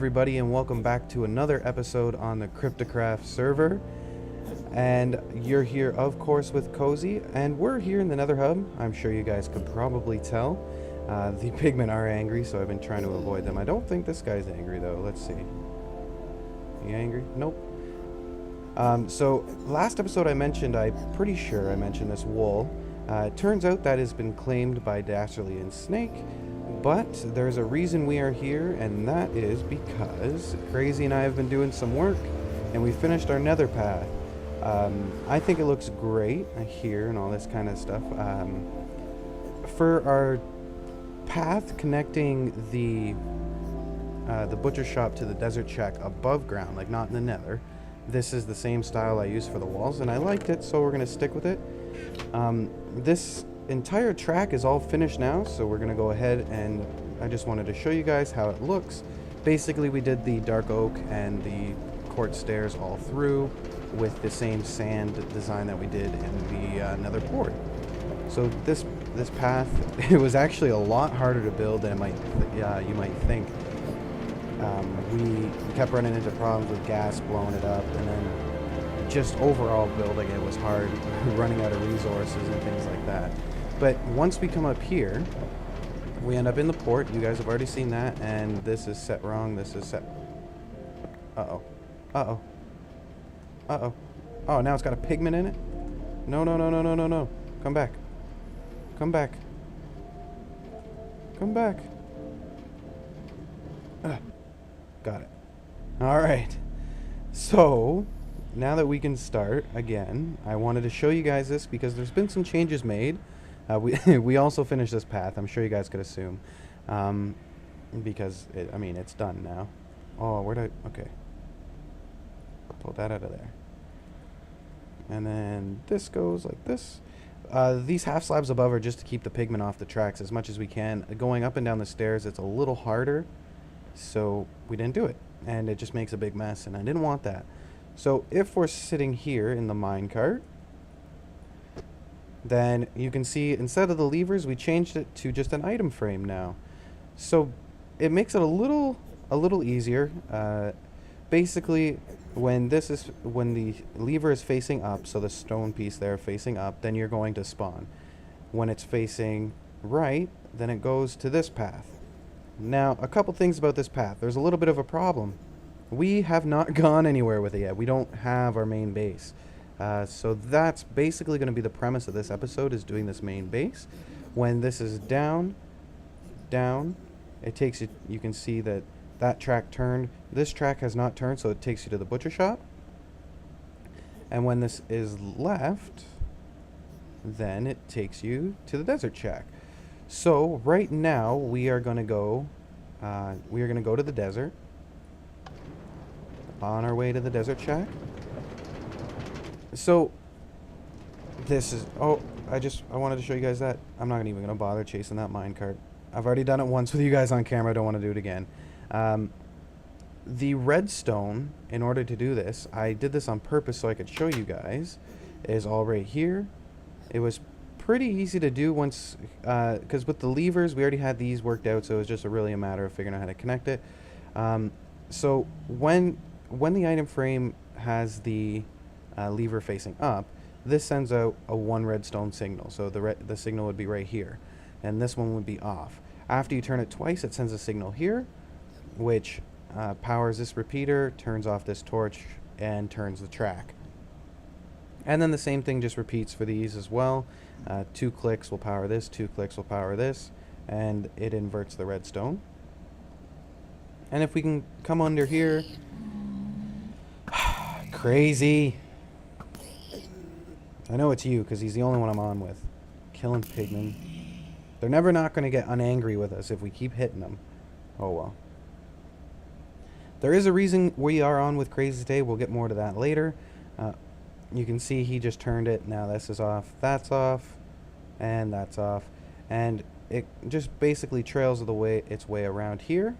everybody, and welcome back to another episode on the CryptiCraft server. And you're here, of course, with Cozy, and we're here in the Nether Hub. I'm sure you guys could probably tell. The pigmen are angry, so I've been trying to avoid them. I don't think this guy's angry, though. Let's see. He angry? Nope. So, last episode I'm pretty sure I mentioned this wool. It turns out that has been claimed by Dastardly and Snake. But there's a reason we are here, and that is because Crazy and I have been doing some work, and we finished our nether path. I think it looks great here and all this kind of stuff. For our path connecting the butcher shop to the desert shack above ground, like not in the nether, this is the same style I used for the walls, and I liked it, so we're going to stick with it. This entire track is all finished now, so we're gonna go ahead, and I just wanted to show you guys how it looks. Basically, we did the dark oak and the court stairs all through with the same sand design that we did in the nether port. So this path, it was actually a lot harder to build than you might think. We kept running into problems with gas blowing it up, and then just overall building it was hard, running out of resources and things like that. But once we come up here, we end up in the port. You guys have already seen that, and this is set wrong. This is set... Uh-oh. Uh-oh. Uh-oh. Oh, now it's got a pigment in it? No, no, no, no, no, no, no. Come back. Come back. Come back. Got it. Alright. So, now that we can start, again, I wanted to show you guys this because there's been some changes made. We also finished this path, I'm sure you guys could assume, because, it's done now. Oh, okay. Pull that out of there. And then this goes like this. These half slabs above are just to keep the pigment off the tracks as much as we can. Going up and down the stairs, it's a little harder, so we didn't do it. And it just makes a big mess, and I didn't want that. So if we're sitting here in the minecart, then you can see instead of the levers, we changed it to just an item frame now. So it makes it a little easier. Basically, when the lever is facing up, so the stone piece there facing up, then you're going to spawn. When it's facing right, then it goes to this path. Now, a couple things about this path. There's a little bit of a problem. We have not gone anywhere with it yet. We don't have our main base. So that's basically going to be the premise of this episode, is doing this main base. When this is down, it takes you, you can see that track turned. This track has not turned, so it takes you to the butcher shop. And when this is left, then it takes you to the desert shack. So right now we are going to go to the desert. On our way to the desert shack. So this is, I wanted to show you guys that. I'm not even gonna bother chasing that minecart. I've already done it once with you guys on camera. I don't want to do it again. The redstone, in order to do this, I did this on purpose so I could show you guys, is all right here. It was pretty easy to do once, because with the levers, we already had these worked out, so it was just really a matter of figuring out how to connect it. So when the item frame has the lever facing up, this sends out a one redstone signal. So the signal would be right here, and this one would be off. After you turn it twice, it sends a signal here, which powers this repeater, turns off this torch, and turns the track. And then the same thing just repeats for these as well. 2 clicks will power this, 2 clicks will power this, and it inverts the redstone. And if we can come under here, Crazy. I know it's you, because he's the only one I'm on with. Killing pigmen. They're never not going to get unangry with us if we keep hitting them. Oh well. There is a reason we are on with Crazy today. We'll get more to that later. You can see he just turned it. Now this is off. That's off. And that's off. And it just basically trails its way around here.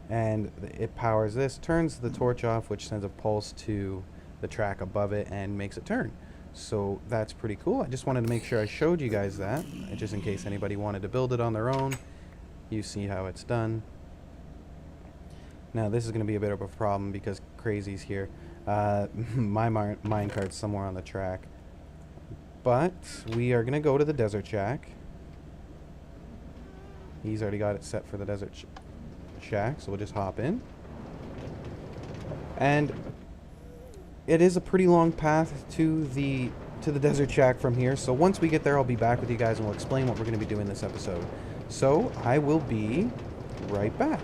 And it powers this, turns the torch off, which sends a pulse to the track above it and makes it turn. So that's pretty cool. I just wanted to make sure I showed you guys that, just in case anybody wanted to build it on their own. You see how it's done. Now this is going to be a bit of a problem because Crazy's here. My minecart's somewhere on the track. But we are going to go to the desert shack. He's already got it set for the desert shack, so we'll just hop in. And it is a pretty long path to the desert shack from here, so once we get there I'll be back with you guys and we'll explain what we're going to be doing this episode. So I will be right back.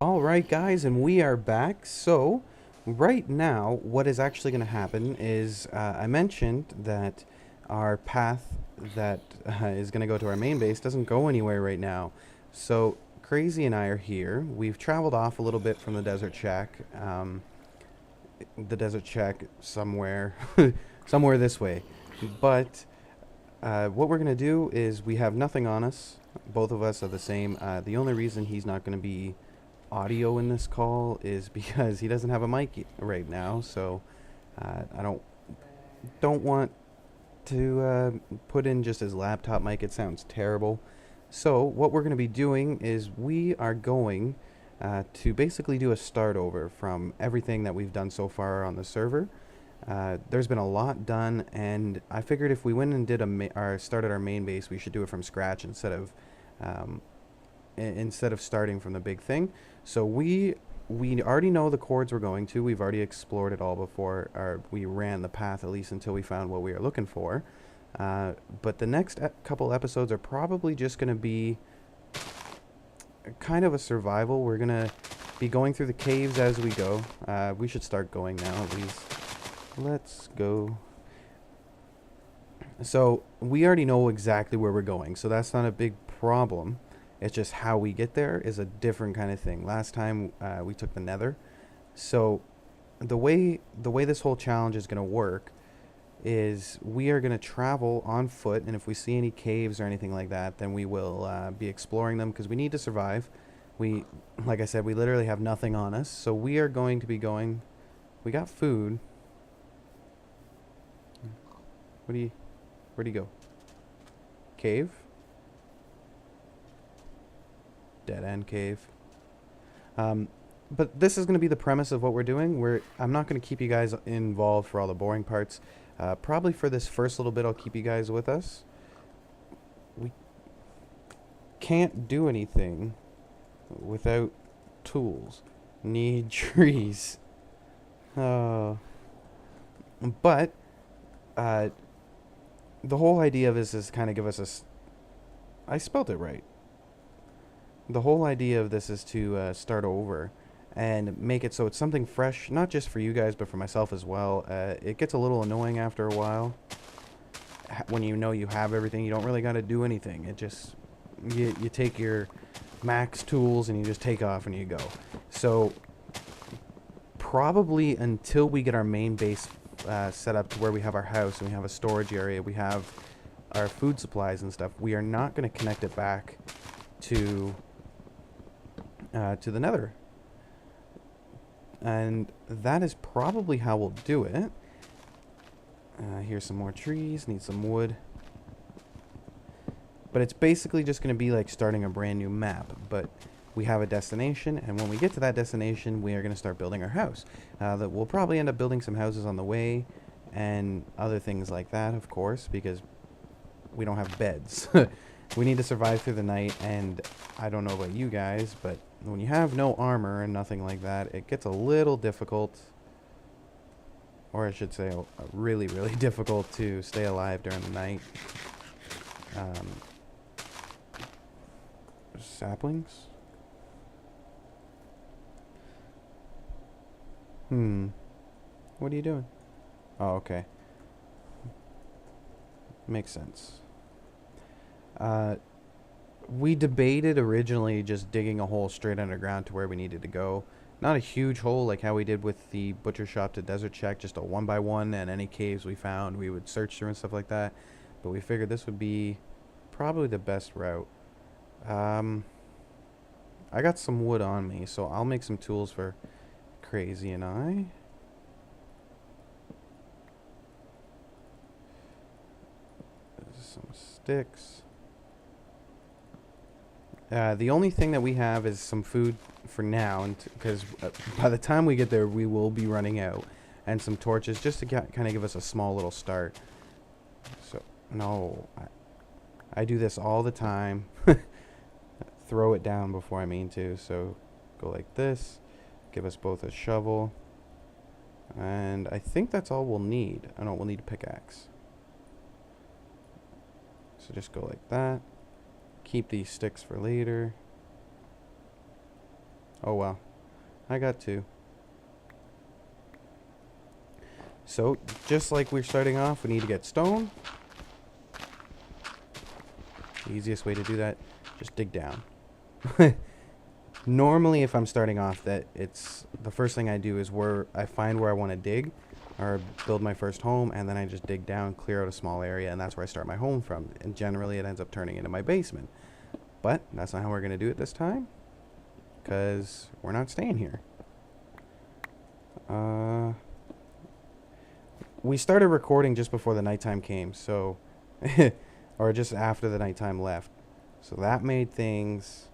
Alright guys, and we are back. So right now what is actually going to happen is I mentioned that our path that is going to go to our main base doesn't go anywhere right now. So Crazy and I are here. We've traveled off a little bit from the desert shack. The desert shack somewhere somewhere this way. But what we're going to do is we have nothing on us. Both of us are the same. The only reason he's not going to be audio in this call is because he doesn't have a mic right now. So I don't want to put in just his laptop mic. It sounds terrible. So what we're going to be doing is we are going to basically do a start over from everything that we've done so far on the server. There's been a lot done, and I figured if we went and did started our main base, we should do it from scratch instead of starting from the big thing. So we already know the chords we're going to. We've already explored it all before, or we ran the path at least until we found what we were looking for. But the next couple episodes are probably just going to be kind of a survival. We're going to be going through the caves as we go. We should start going now at least. Let's go. So we already know exactly where we're going, so that's not a big problem. It's just how we get there is a different kind of thing. Last time we took the Nether. So the way this whole challenge is going to work is we are going to travel on foot, and if we see any caves or anything like that, then we will be exploring them because we need to survive. Like I said, we literally have nothing on us, so we are going to be going. We got food. Where'd he go? Cave? Dead end cave. But this is going to be the premise of what we're doing. I'm not going to keep you guys involved for all the boring parts. Probably for this first little bit I'll keep you guys with us. We can't do anything without tools. Need trees. But the whole idea of this is kind of give us I spelled it right. The whole idea of this is to start over and make it so it's something fresh, not just for you guys, but for myself as well. It gets a little annoying after a while. When you know you have everything, you don't really got to do anything. It just, you take your max tools and you just take off and you go. So probably until we get our main base set up to where we have our house and we have a storage area, we have our food supplies and stuff, we are not going to connect it back to the Nether. And that is probably how we'll do it. Here's some more trees, need some wood. But it's basically just going to be like starting a brand new map. But we have a destination, and when we get to that destination, we are going to start building our house. That we'll probably end up building some houses on the way, and other things like that, of course, because we don't have beds. We need to survive through the night, and I don't know about you guys, but when you have no armor and nothing like that, it gets a little difficult, or I should say really, really difficult to stay alive during the night. Saplings? What are you doing? Oh, okay. Makes sense. We debated originally just digging a hole straight underground to where we needed to go. Not a huge hole like how we did with the butcher shop to desert shack, just a 1x1, and any caves we found we would search through and stuff like that. But we figured this would be probably the best route. I got some wood on me, so I'll make some tools for Crazy and I. Some sticks. The only thing that we have is some food for now, and because by the time we get there, we will be running out. And some torches just to kind of give us a small little start. So, no, I do this all the time. Throw it down before I mean to. So, go like this. Give us both a shovel. And I think that's all we'll need. I know we'll need a pickaxe. So just go like that. Keep these sticks for later. Oh well. I got two. So, just like we're starting off, we need to get stone. The easiest way to do that, just dig down. Normally, if I'm starting off, the first thing I do is I find where I want to dig, or build my first home, and then I just dig down, clear out a small area, and that's where I start my home from. And generally, it ends up turning into my basement. But that's not how we're going to do it this time, because we're not staying here. We started recording just before the nighttime came, so or just after the nighttime left. So that made things,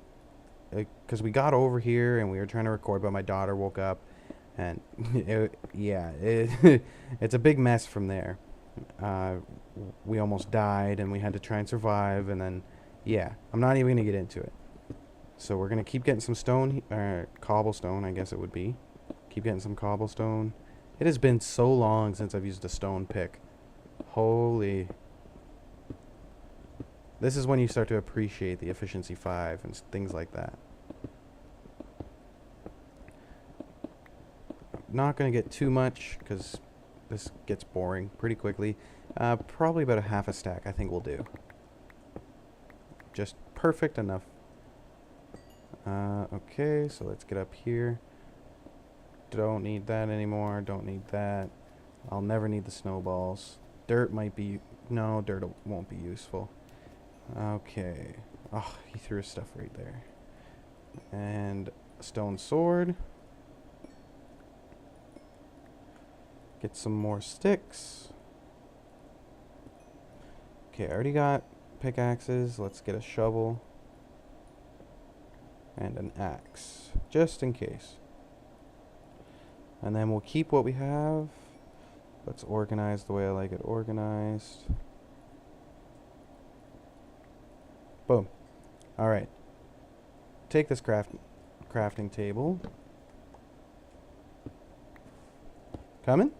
because we got over here and we were trying to record, but my daughter woke up, and it's a big mess from there. We almost died, and we had to try and survive, and then, yeah, I'm not even going to get into it. So we're going to keep getting some stone, cobblestone, I guess it would be. Keep getting some cobblestone. It has been so long since I've used a stone pick. Holy. This is when you start to appreciate the efficiency 5 and things like that. I'm not going to get too much because this gets boring pretty quickly. Probably about a half a stack I think we'll do. Just perfect enough. Okay, so let's get up here. Don't need that anymore. Don't need that. I'll never need the snowballs. Dirt might be... No, dirt won't be useful. Okay. Oh, he threw his stuff right there. And a stone sword. Get some more sticks. Okay, I already got pickaxes. Let's get a shovel. And an axe. Just in case. And then we'll keep what we have. Let's organize the way I like it organized. Boom. Alright. Take this crafting table. Coming?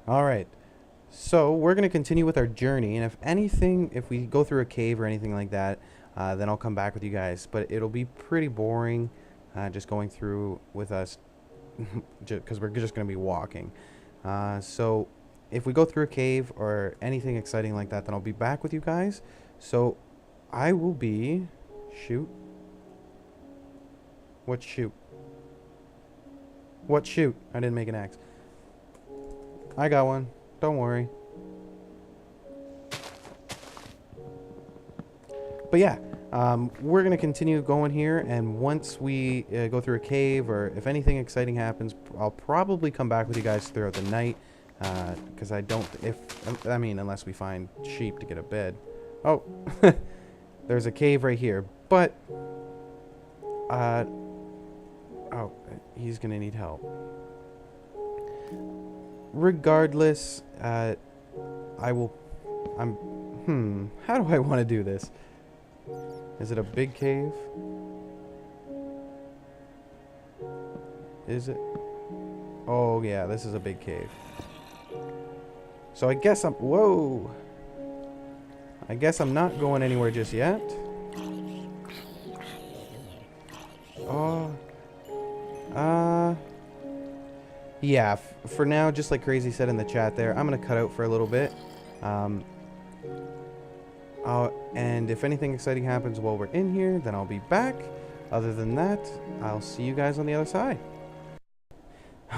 Alright. So, we're going to continue with our journey, and if we go through a cave or anything like that, then I'll come back with you guys. But it'll be pretty boring, just going through with us, because we're just going to be walking. So, if we go through a cave or anything exciting like that, then I'll be back with you guys. So, I will be... Shoot. What shoot? What shoot? I didn't make an axe. I got one. Don't worry. But yeah, we're going to continue going here, and once we go through a cave, or if anything exciting happens, I'll probably come back with you guys throughout the night, because unless we find sheep to get a bed. Oh, there's a cave right here, but, oh, he's going to need help. Regardless, how do I want to do this? Is it a big cave? Is it? Oh, yeah, this is a big cave. So I guess whoa! I guess I'm not going anywhere just yet. Oh. Yeah, for now, just like Crazy said in the chat there, I'm going to cut out for a little bit. And if anything exciting happens while we're in here, then I'll be back. Other than that, I'll see you guys on the other side.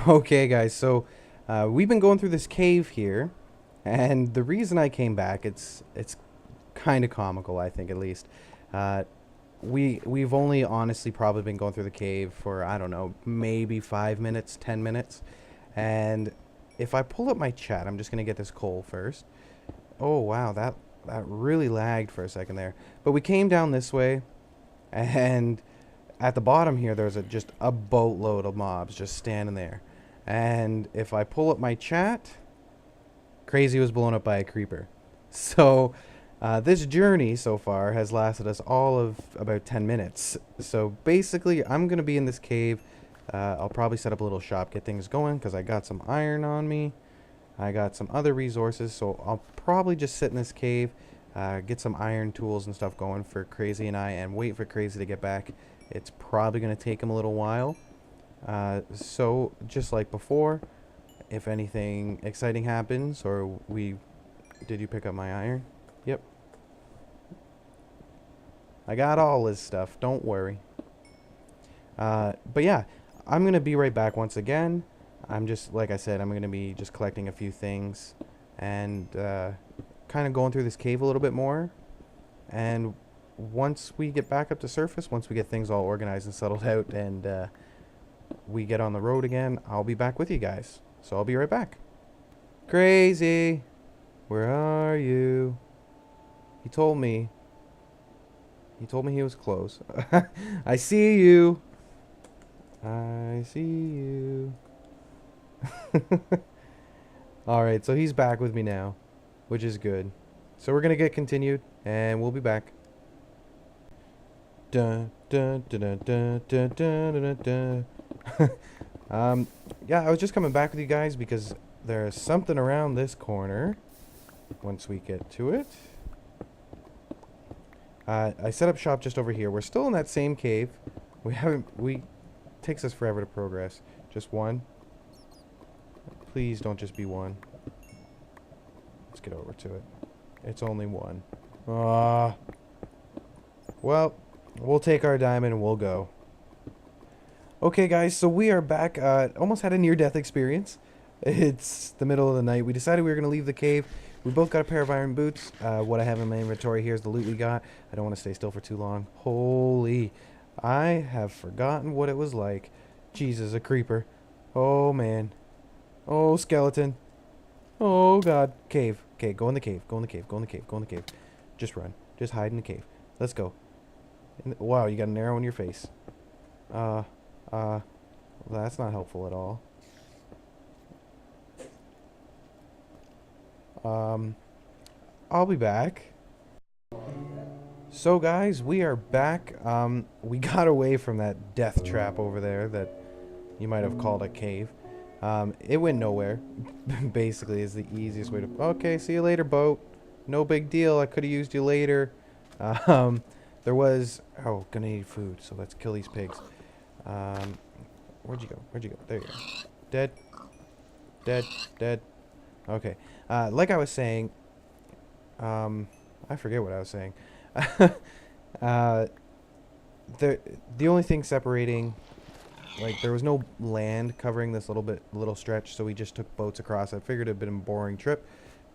Okay, guys, so we've been going through this cave here, and the reason I came back, it's kind of comical, I think, at least. We've only honestly probably been going through the cave for, I don't know, maybe 5 minutes, 10 minutes. And if I pull up my chat, I'm just going to get this coal first. Oh wow, that really lagged for a second there. But we came down this way, and at the bottom here, there's just a boatload of mobs just standing there. And if I pull up my chat, Crazy was blown up by a creeper. So this journey so far has lasted us all of about 10 minutes. So basically, I'm going to be in this cave. I'll probably set up a little shop, get things going, because I got some iron on me. I got some other resources, so I'll probably just sit in this cave, get some iron tools and stuff going for Crazy and I, and wait for Crazy to get back. It's probably going to take him a little while. So, just like before, if anything exciting happens, or we... Did you pick up my iron? Yep. I got all this stuff, don't worry. But yeah, I'm going to be right back once again. I'm just, like I said, I'm going to be just collecting a few things and kind of going through this cave a little bit more. And once we get back up to surface, once we get things all organized and settled out and we get on the road again, I'll be back with you guys. So I'll be right back. Crazy, where are you? He told me he was close. I see you. I see you. Alright, so he's back with me now, which is good. So we're gonna get continued, and we'll be back. Dun, dun, dun, dun, dun, dun, dun, dun, dun. Yeah, I was just coming back with you guys because there's something around this corner. Once we get to it. I set up shop just over here. We're still in that same cave. Takes us forever to progress. Just one. Please don't just be one. Let's get over to it. It's only one. Well, we'll take our diamond and we'll go. Okay, guys, so we are back. Almost had a near-death experience. It's the middle of the night. We decided we were going to leave the cave. We both got a pair of iron boots. What I have in my inventory here is the loot we got. I don't want to stay still for too long. Holy... I have forgotten what it was like. Jesus, a creeper. Oh, man. Oh, skeleton. Oh, God. Cave. Okay, go in the cave. Go in the cave. Go in the cave. Go in the cave. Just run. Just hide in the cave. Let's go. Wow, you got an arrow in your face. Well, that's not helpful at all. I'll be back. So guys, we are back. We got away from that death trap over there that you might have called a cave. It went nowhere. Basically is the easiest way to... Okay, see you later, boat. No big deal. I could have used you later. There was... Oh, gonna need food, so let's kill these pigs. Where'd you go? Where'd you go? There you go. Dead. Dead. Dead. Okay. Like I was saying... I forget what I was saying. The only thing separating, like, there was no land covering this little stretch, so we just took boats across. I figured it'd been a boring trip.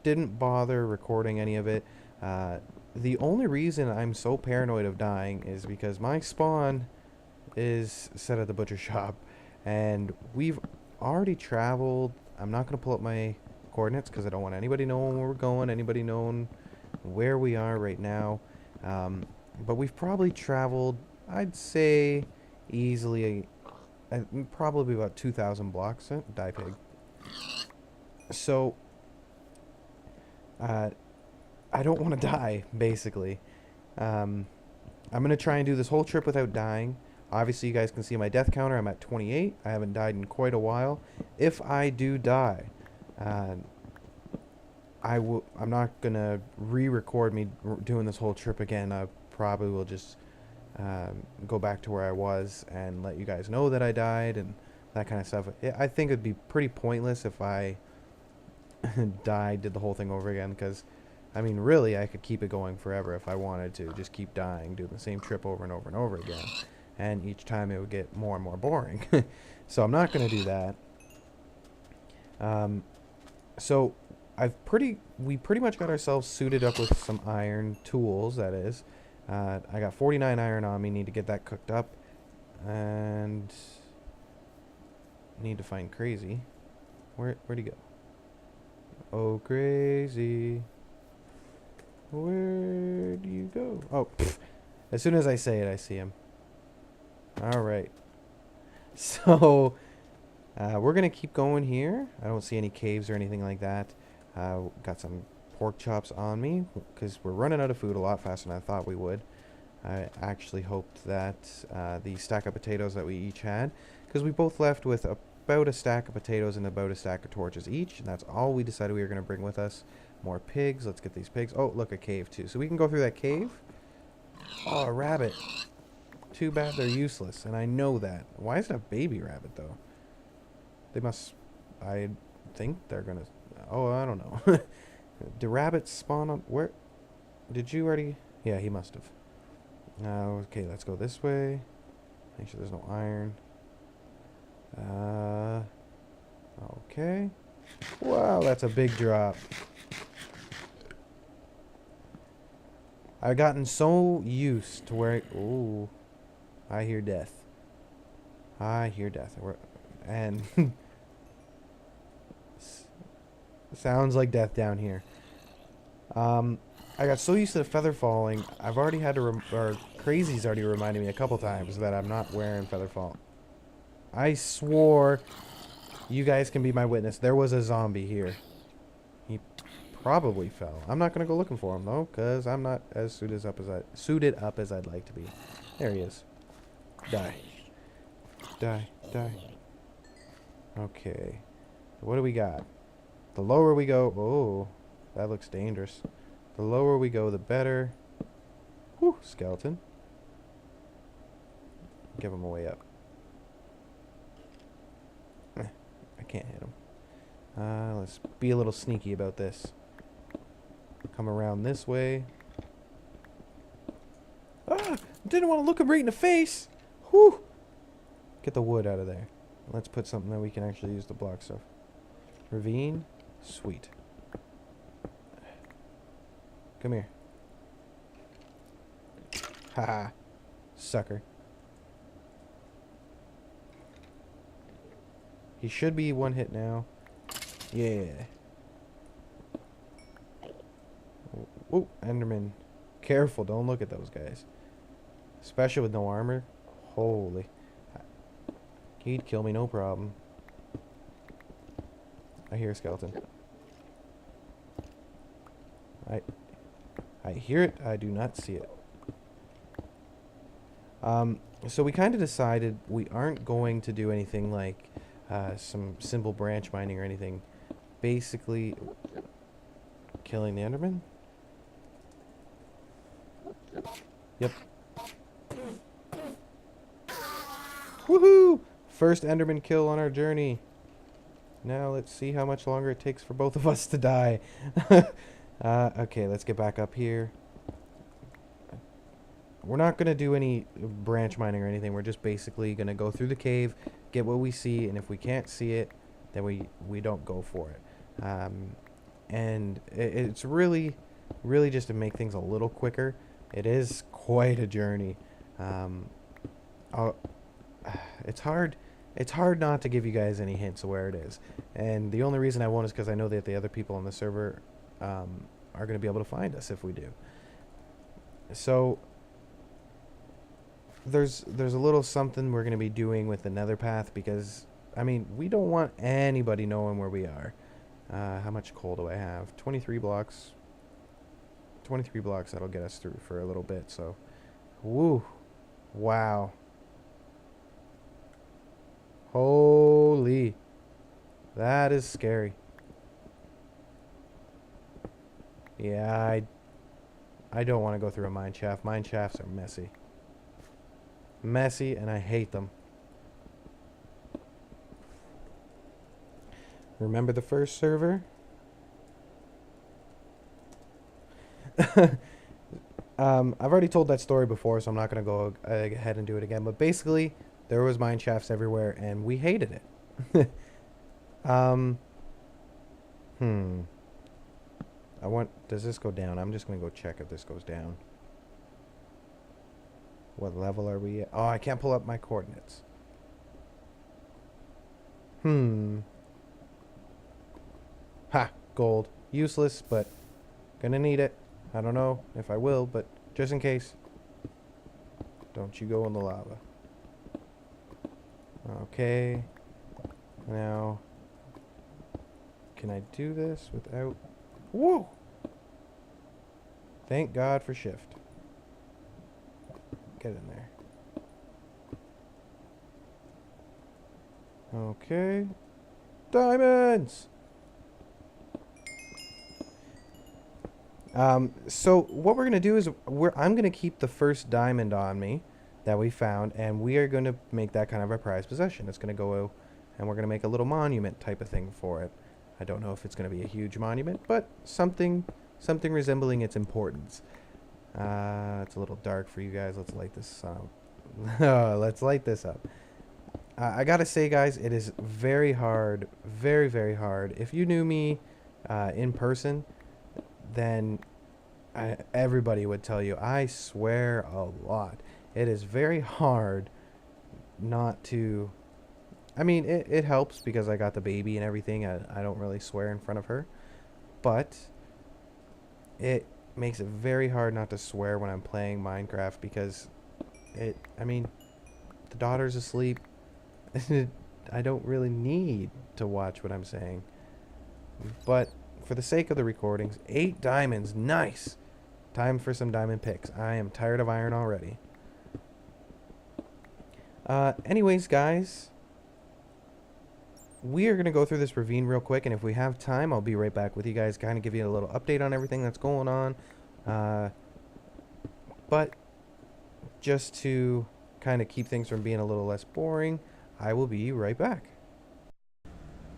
Didn't bother recording any of it. The only reason I'm so paranoid of dying is because my spawn is set at the butcher shop, and we've already traveled. I'm not gonna pull up my coordinates because I don't want anybody knowing where we're going, anybody knowing where we are right now. But we've probably traveled, I'd say, easily, probably about 2,000 blocks. Die pig. So, I don't want to die, basically. I'm going to try and do this whole trip without dying. Obviously, you guys can see my death counter. I'm at 28. I haven't died in quite a while. If I do die, I'm not gonna re-record me doing this whole trip again. I probably will just go back to where I was and let you guys know that I died and that kind of stuff. I think it'd be pretty pointless if I did the whole thing over again, because I mean, really, I could keep it going forever if I wanted to. Just keep dying, doing the same trip over and over and over again, and each time it would get more and more boring. So I'm not gonna do that. So we pretty much got ourselves suited up with some iron tools, that is. I got 49 iron on me, need to get that cooked up. And need to find Crazy. Where'd he go? Oh, Crazy. Where do you go? Oh, pff. As soon as I say it, I see him. All right. So, we're going to keep going here. I don't see any caves or anything like that. Got some pork chops on me because we're running out of food a lot faster than I thought we would. I actually hoped that the stack of potatoes that we each had, because we both left with about a stack of potatoes and about a stack of torches each, and that's all we decided we were going to bring with us. More pigs. Let's get these pigs. Oh, look, a cave too. So we can go through that cave. Oh, a rabbit. Too bad they're useless, and I know that. Why is it a baby rabbit, though? They must... I think they're going to... Oh, I don't know. Do rabbits spawn on... Where... Did you already... Yeah, he must have. Okay, let's go this way. Make sure there's no iron. Okay. Wow, that's a big drop. I've gotten so used to where... Ooh. I hear death. I hear death. And... sounds like death down here. I got so used to the feather falling, I've already had to... or Crazy's already reminded me a couple times that I'm not wearing feather fall. I swore... You guys can be my witness. There was a zombie here. He probably fell. I'm not going to go looking for him, though, because I'm not as suited up as I'd like to be. There he is. Die. Die. Die. Okay. What do we got? The lower we go... Oh, that looks dangerous. The lower we go, the better. Whew, skeleton. Give him a way up. I can't hit him. Let's be a little sneaky about this. Come around this way. Ah! Didn't want to look him right in the face! Whew! Get the wood out of there. Let's put something that we can actually use to block stuff. Ravine. Sweet. Come here. Haha. Sucker. He should be one hit now. Yeah. Oh, Enderman. Careful, don't look at those guys. Especially with no armor. Holy. He'd kill me, no problem. I hear a skeleton. I hear it, I do not see it. So we kind of decided we aren't going to do anything like some simple branch mining or anything. Basically, killing the Enderman? Yep. Woohoo! First Enderman kill on our journey. Now let's see how much longer it takes for both of us to die. Okay, let's get back up here. We're not going to do any branch mining or anything. We're just basically going to go through the cave, get what we see, and if we can't see it, then we don't go for it. And it's really just to make things a little quicker. It is quite a journey. It's hard not to give you guys any hints of where it is. And the only reason I won't is because I know that the other people on the server are going to be able to find us if we do. So there's a little something we're going to be doing with the nether path because, I mean, we don't want anybody knowing where we are. How much coal do I have? 23 blocks. 23 blocks, that'll get us through for a little bit, so. Woo. Wow. Holy. That is scary. Yeah, I don't want to go through a mine shaft. Mine shafts are messy. Messy, and I hate them. Remember the first server? I've already told that story before, so I'm not going to go ahead and do it again. But basically, there was mine shafts everywhere, and we hated it. Does this go down? I'm just going to go check if this goes down. What level are we at? Oh, I can't pull up my coordinates. Ha, gold. Useless, but gonna need it. I don't know if I will, but just in case. Don't you go in the lava. Okay. Now, can I do this without... Whoa! Thank God for shift. Get in there. Okay. Diamonds! So what we're going to do is I'm going to keep the first diamond on me that we found, and we are going to make that kind of our prized possession. It's going to go, and we're going to make a little monument type of thing for it. I don't know if it's going to be a huge monument, but something resembling its importance. It's a little dark for you guys. Let's light this up. Let's light this up. I gotta say, guys, it is very hard, very, very hard. If you knew me in person, then everybody would tell you I swear a lot. It is very hard not to... I mean, it helps because I got the baby and everything. I don't really swear in front of her. But it makes it very hard not to swear when I'm playing Minecraft because I mean, the daughter's asleep. I don't really need to watch what I'm saying. But for the sake of the recordings, 8 diamonds, nice. Time for some diamond picks. I am tired of iron already. Anyways, guys, we are going to go through this ravine real quick, and if we have time, I'll be right back with you guys, kind of give you a little update on everything that's going on. But just to kind of keep things from being a little less boring, I will be right back.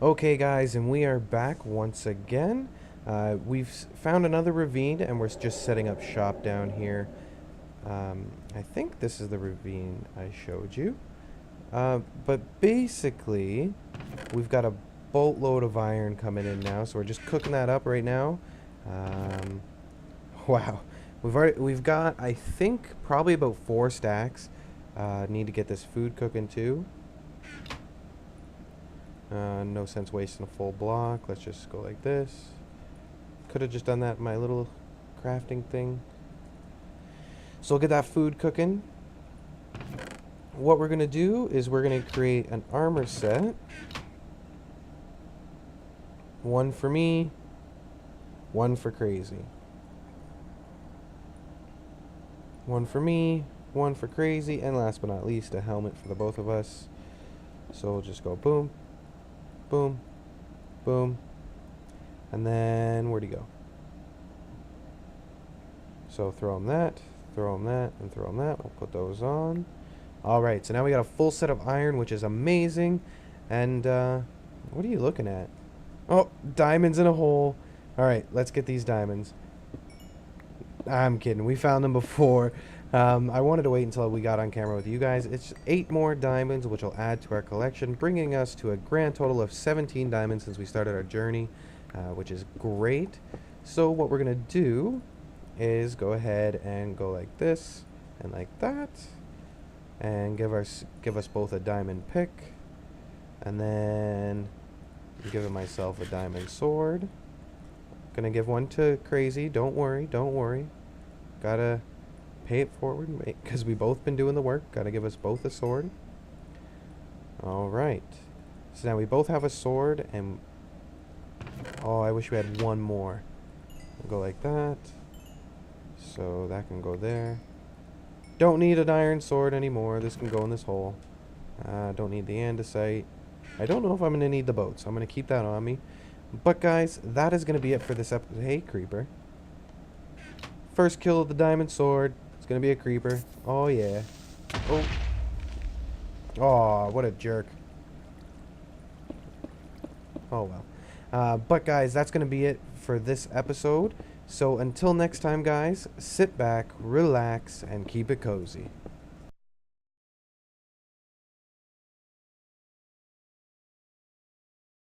Okay, guys, and we are back once again. We've found another ravine, and we're just setting up shop down here. I think this is the ravine I showed you. But basically, we've got a boatload of iron coming in now, so we're just cooking that up right now. Wow, we've got, I think, probably about 4 stacks. Need to get this food cooking too. No sense wasting a full block. Let's just go like this. Could have just done that in my little crafting thing. So we'll get that food cooking. What we're going to do is we're going to create an armor set. One for me, one for Crazy. One for me, one for Crazy, and last but not least, a helmet for the both of us. So we'll just go boom, boom, boom, and then where'd he go? So throw him that, and throw him that. We'll put those on. Alright, so now we got a full set of iron, which is amazing. And, what are you looking at? Oh, diamonds in a hole. Alright, let's get these diamonds. I'm kidding. We found them before. I wanted to wait until we got on camera with you guys. It's 8 more diamonds, which will add to our collection, bringing us to a grand total of 17 diamonds since we started our journey, which is great. So what we're going to do is go ahead and go like this and like that. And give us both a diamond pick, and then I'm giving myself a diamond sword. Gonna give one to Crazy. Don't worry. Gotta pay it forward because we both been doing the work. Gotta give us both a sword. All right. So now we both have a sword, and oh, I wish we had one more. We'll go like that. So that can go there. Don't need an iron sword anymore. This can go in this hole. Don't need the andesite. I don't know if I'm going to need the boat, so I'm going to keep that on me. But guys, that is going to be it for this episode. Hey, creeper. First kill of the diamond sword. It's going to be a creeper. Oh, yeah. Oh. Oh, what a jerk. Oh, well. But guys, that's going to be it for this episode. So until next time, guys, sit back, relax, and keep it cozy.